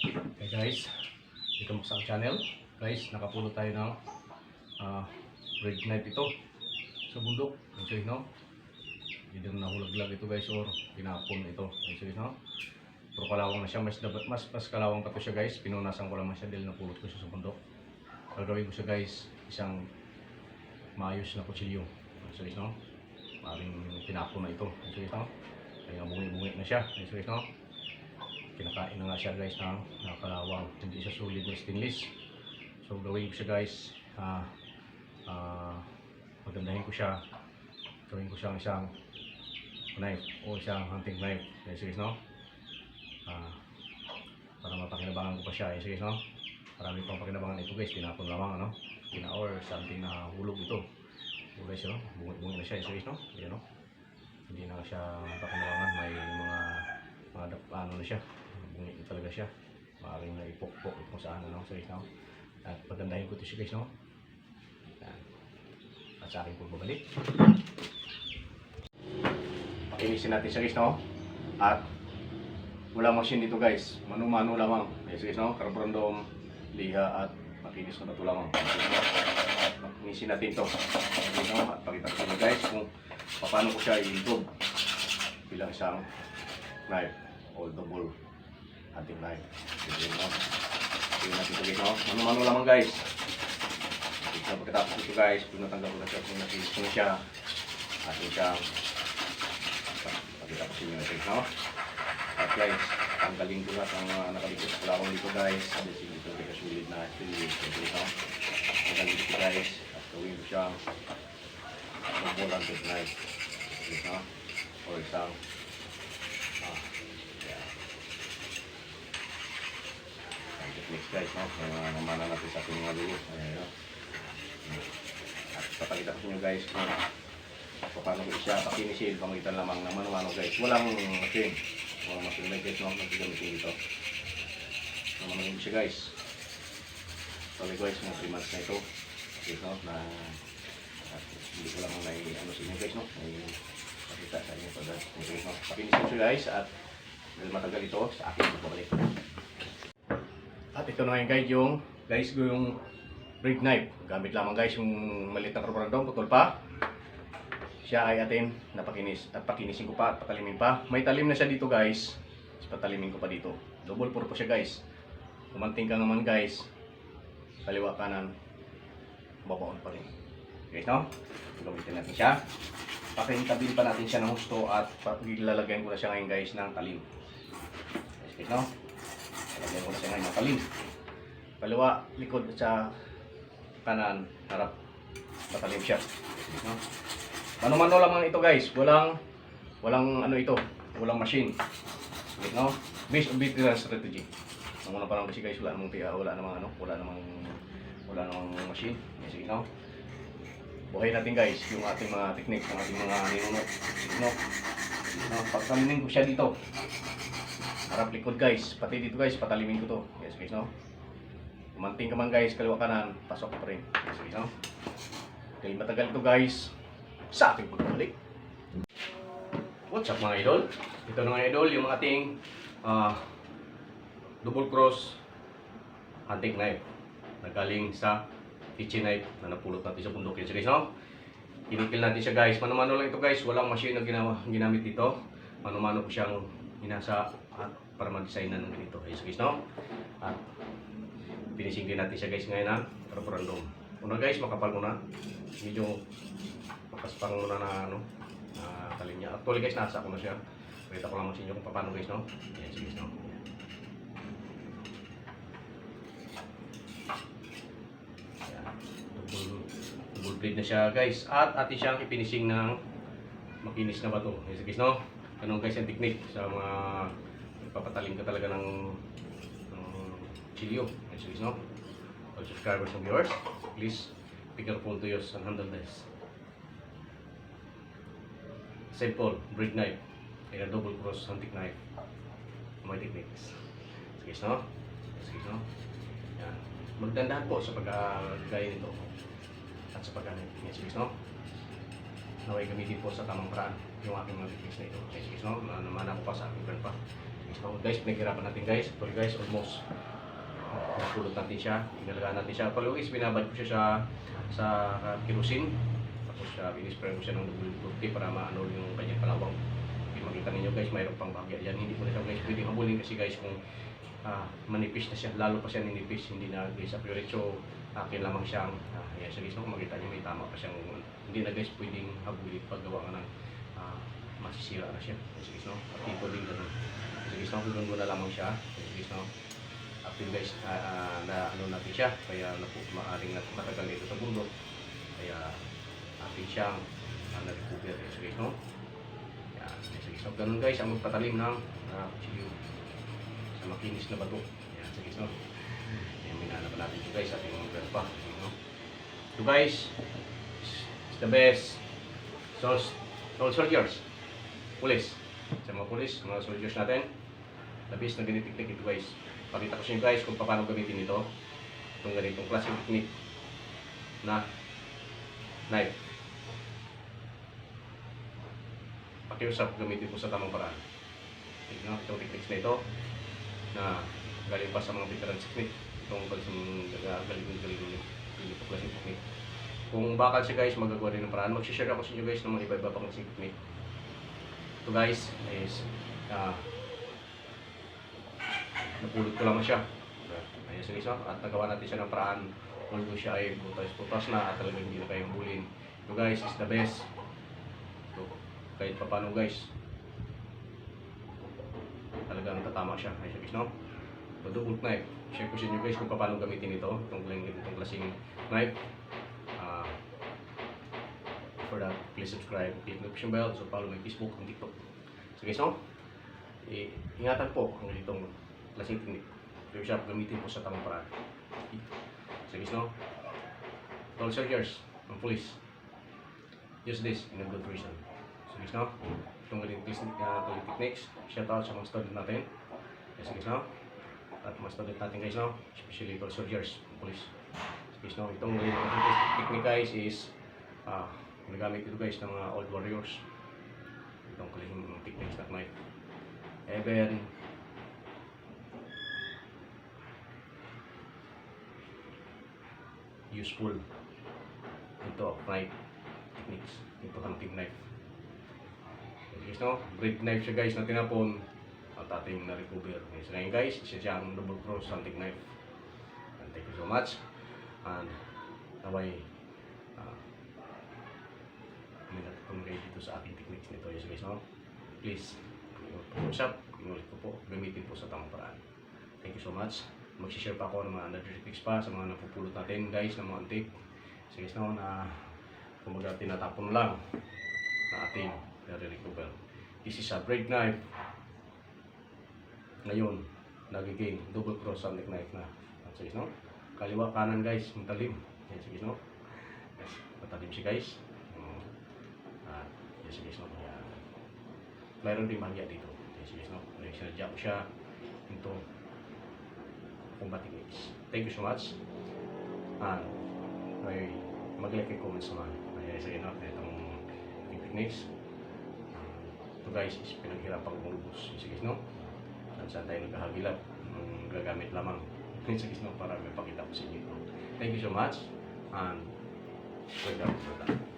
Okay guys, dito mo sa channel. Guys, nakapulo tayo ng red knife ito sa bundok. So, no? Hindi na nahulaglag ito guys or pinapon ito. So, no? Pero kalawang na siya, mas kalawang pa to siya guys. Pinunasan ko lang siya dahil napulot ko siya sa bundok. Gagawin ko siya guys, isang maayos na kutsilyo. So, no? Maring pinapon na ito. So, no? Kaya bungi-bungi na siya. So, no? Kinakain na nga siya guys ng nakalawang, hindi siya solid na stainless. So gawin ko siya guys, magandahin ko siya, gawin ko siyang isang knife o isang hunting knife. Guys, no? Para mapakinabangan ko pa siya. Guys, no? Marami pang pakinabangan ito guys, tinapon lamang, ano? Or something na hulog ito. So guys, no? Bungi-bungi na siya. Guys, no? Yan, no? Hindi na siya pakinabangan, may mga ano na siya. Bungi talaga siya. Maaaring na ipok-pok kung saan, ano, so guys, no? At pagandahin ko ito siya guys, no? Yan. At sa akin po babalik. Pakinisin natin siya guys, no? At walang machine dito guys, mano-mano lamang. Guys, no? Karbrandom, liha at makinis na ito lamang. Pakinisin natin ito. Guys, no? At pakita ko sa guys kung paano ko siya i-improve bilang isang knife o double hunting knife. Tingnan natin ito guys, no? Mano-mano lamang guys. Pagkatapos ito guys, pinatanggal ko na siya kung nakinis ko na siya. Atin siyang pagkatapos nyo natin, no? At guys, tanggalin ko lahat ang nakabikot sa kalawang dito guys. At dito kaya sulit na sulit. No? Tanggalin dito guys. At gawin ko siyang double hunting knife. No? Or isang techniques guys, no? Namana natin sa ating mga dulo. Ayan, at papakita ko sa inyo guys kung paano ko siya pakinisil, pangitan lamang na mano-mano guys. Walang machine. Walang machine guys, no? Nagigamitin dito. Namano siya guys. Sorry guys, mga 3 months na ito. Okay, no? Na hindi ko lamang ano sa inyo guys, no? May pakita sa inyo ito guys, no? Pakinisil siya guys at dahil matagal ito, sa akin ito pabalik. At ito na ngayon guys, yung red knife. Gamit lamang guys yung maliit na karburador, putol pa. Siya ay atin napakinis at pakinisin ko pa at patalimin pa. May talim na siya dito guys. Patalimin ko pa dito. Double purpose siya guys. Kumanting ka naman guys. Kaliwa kanan. Babaon pa rin. Guys, no? Gamitin natin siya. Pakintabil pa natin siya ng husto at lalagyan ko na siya ngayon guys ng talim. Guys, no? Lagyan ko na siya ngayon ng talim. Kaliwa, likod at sa kanan, harap, patalim siya. No? Mano-mano lamang ito guys. Walang ano ito, walang machine. No? Based on veteran strategy. Ang una pa lang kasi guys, wala namang machine. Sige, no? Buhay natin guys yung ating mga techniques, yung ating mga ninunok. No? Pagtalimin ko siya dito. Harap likod guys, pati dito guys, patalimin ko to. Yes guys, no? Kumanting ka man guys, kaliwa kanan, pasok pa rin. Yes guys, no? Dahil matagal ito guys, sa ating pagbalik. What's up mga idol? Ito na mga idol, yung ating double cross hunting knife na galing sa kitchen knife na napulot natin sa bundok. Yes guys, no? Kinikil natin siya guys, mano-mano lang ito guys, walang machine na ginamit dito. Mano-mano ko siyang hinasa at para mag-design na ng ganito. Yes guys, no? At finishing din natin siya guys ngayon na karburandom. Una guys, makapal muna. Medyo makaspang muna na ano, talim niya. Actually guys, nasa ko na siya. Pakita ko lang sa inyo kung paano guys, no? Yes guys, no? Double blade na siya guys. At atin siyang i-finishing ng makinis na bato. Yes guys, no? Ganun guys yung technique sa mga nagpapatalim ka talaga ng chilyo. Yes guys, no? All subscribers and viewers, please be careful to use and handle this. Simple bread knife and a double cross hunting knife. My techniques. Yes guys, no? Yes guys, no? Yan. Magdandahan po sa pag-gaya nito at sa pag-ganit. Yes guys, no? Naway gamitin po sa tamang paraan yung aking mga techniques na ito. Yes guys, no? Namana ko pa sa aking brand pa. So guys, pinaghirapan natin guys. Ito guys, almost napulot natin siya. Inalagaan natin siya. Palugis, binabad ko siya sa kerosene. Tapos in-spray ko siya ng double para maano yung kanyang kalawang. Makita ninyo guys, mayroon pang bahagya yan. Hindi mo na siya guys pwedeng habulin kasi guys kung manipis na siya, lalo pa siya ninipis, hindi na guys accurate. So akin lamang siyang ayan siya guys, kung makita nyo may tama pa siyang hindi na guys pwedeng habulin paggawa nga ng masisira na siya. Yes guys, no? At dito din ganun. Yes guys, no? Ganoon mo na lamang siya. Yes guys, no? After guys, na ano natin siya, kaya maaring matagal dito sa bundok. Kaya atin siyang na-recover. Yes guys, no? Yan, yes guys, no? Ganun guys, ang magpatalim ng kutsilyo sa makinis na bato. Yan, yes guys, no? Yan, minana pa natin ito guys, ating mga verpa. No? Ito guys, is the best soldiers. Pulis. Sa mga pulis, mga soldiers natin. The best na ganitong technique ito guys. Pakita ko sa inyo guys kung paano gamitin ito. Itong ganitong klaseng technique na knife. Pakiusap gamitin po sa tamang paraan. Tignan itong techniques na ito na galing pa sa mga veteran technique. Itong galing ito klaseng technique. Kung bakal siya guys, magagawa rin ng paraan. Mag-share ako sa inyo guys ng mga iba-iba pang klaseng technique. Ito guys is napulot ko lang siya. Ayun guys, at nagawa natin siya ng paraan. Although siya ay butas-butas na at talagang hindi na kayang bulin. Ito guys is the best. Ito, kahit pa paano guys, talagang tatama siya. Ayun guys, no? Ito double knife. Share ko sa inyo guys kung paano gamitin ito. Itong klaseng knife. For that, please subscribe, click notification bell, so follow my Facebook and TikTok. So guys, no? Ingatan po ang ganitong klaseng technique. So siya gamitin po sa tamang paraan. So guys, no? All soldiers and police, use this in a good reason. So guys, no? Itong ganitong techniques, shout out sa mga student natin. Yes guys, no? At mga student natin guys, no? Especially all soldiers and police. So guys, no? Itong ganitong technique guys is nagamit ito guys ng mga old warriors. Itong kalihing techniques na knife. Even useful ito knife techniques. Ito hunting knife. Guys, no? Bread knife siya guys na tinapon at ating na-recover. So ngayon guys, isa siyang double cross hunting knife. And thank you so much. And naway kayo dito sa ating techniques nito. Yes guys, no? Please, pag-usap, inulit ko po, gamitin po sa tamang paraan. Thank you so much. Mag-share pa ako ng mga other techniques pa sa mga napupulot natin guys, ng mga antique. So guys, no, na kumaga tinatapon lang na ating nare-recover. This is a bread knife. Ngayon, nagiging double cross hunting knife na. So guys, no? Kaliwa kanan guys, matalim. Yes guys, no? Yes, matalim siya guys. Yes guys, no? Mayroon din bahagya dito. Yes guys, no? Sinadya ko siya into combat techniques. Thank you so much. And may mag-like and comment sa mga yes guys, no? Itong techniques. Ito guys is pinaghirapang umulubos. Yes guys, no? Saan tayo nagkahagilap, gagamit lamang. Yes guys, no? Para may pakita ko sa inyo. Thank you so much. And welcome to that.